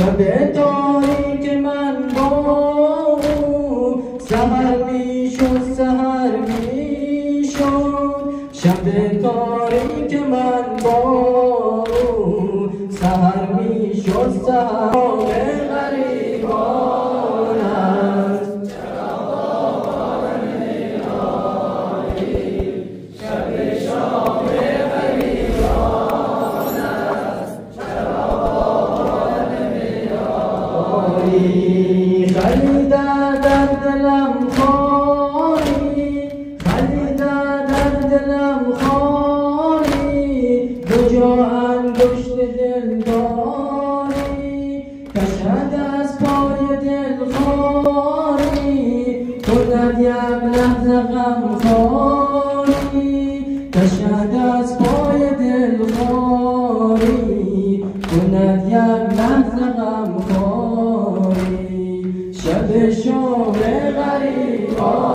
شب تاریک من با سحر میشد سحر میشد شب تاریک من با سحر میشد سحر غریبان است چرا باور نمی‌آیی شب شام غریبان است چرا باور نمی‌آیی خلیده در دلم خاری خلیده در دلم خاری دو جا انگشت دل داری کشد از پای دل خاری کند یک لحظه غم خاری